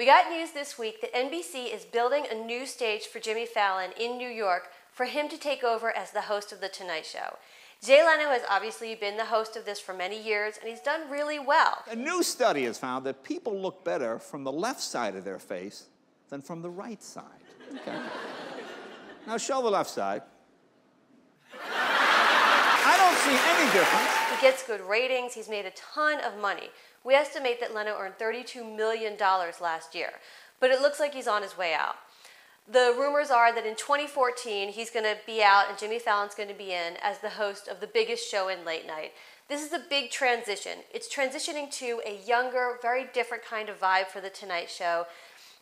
We got news this week that NBC is building a new stage for Jimmy Fallon in New York for him to take over as the host of The Tonight Show. Jay Leno has obviously been the host of this for many years, and he's done really well. A new study has found that people look better from the left side of their face than from the right side. Okay. Now show the left side. I don't see any difference. He gets good ratings. He's made a ton of money. We estimate that Leno earned $32 million last year, but it looks like he's on his way out. The rumors are that in 2014, he's going to be out and Jimmy Fallon's going to be in as the host of the biggest show in late night. This is a big transition. It's transitioning to a younger, very different kind of vibe for The Tonight Show.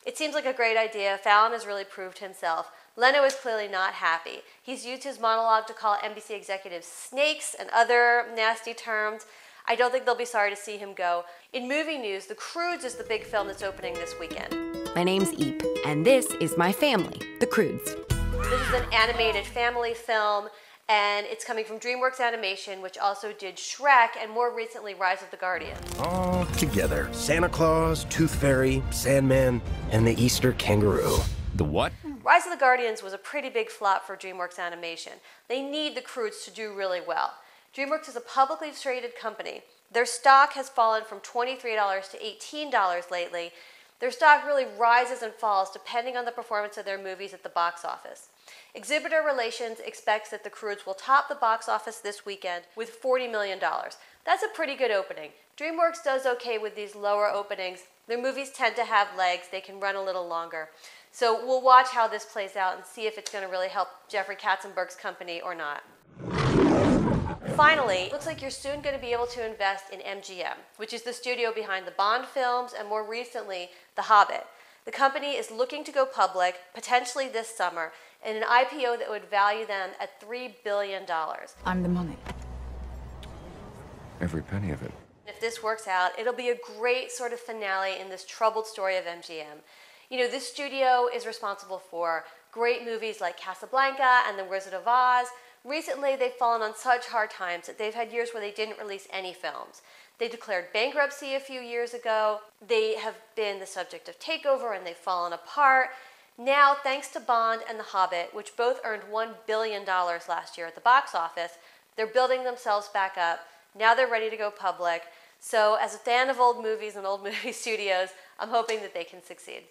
It seems like a great idea. Fallon has really proved himself. Leno is clearly not happy. He's used his monologue to call NBC executives snakes and other nasty terms. I don't think they'll be sorry to see him go. In movie news, The Croods is the big film that's opening this weekend. My name's Eep, and this is my family, the Croods. This is an animated family film, and it's coming from DreamWorks Animation, which also did Shrek and more recently Rise of the Guardians. All together. Santa Claus, Tooth Fairy, Sandman, and the Easter Kangaroo. The what? Rise of the Guardians was a pretty big flop for DreamWorks Animation. They need the Croods to do really well. DreamWorks is a publicly traded company. Their stock has fallen from $23 to $18 lately. Their stock really rises and falls depending on the performance of their movies at the box office. Exhibitor Relations expects that the Croods will top the box office this weekend with $40 million. That's a pretty good opening. DreamWorks does okay with these lower openings. Their movies tend to have legs. They can run a little longer. So we'll watch how this plays out and see if it's going to really help Jeffrey Katzenberg's company or not. Finally, it looks like you're soon going to be able to invest in MGM, which is the studio behind the Bond films and more recently, The Hobbit. The company is looking to go public, potentially this summer, in an IPO that would value them at $3 billion. I'm the money. Every penny of it. If this works out, it'll be a great sort of finale in this troubled story of MGM. You know, this studio is responsible for great movies like Casablanca and The Wizard of Oz. Recently, they've fallen on such hard times that they've had years where they didn't release any films. They declared bankruptcy a few years ago. They have been the subject of takeover and they've fallen apart. Now, thanks to Bond and The Hobbit, which both earned $1 billion last year at the box office, they're building themselves back up. Now they're ready to go public. So as a fan of old movies and old movie studios, I'm hoping that they can succeed.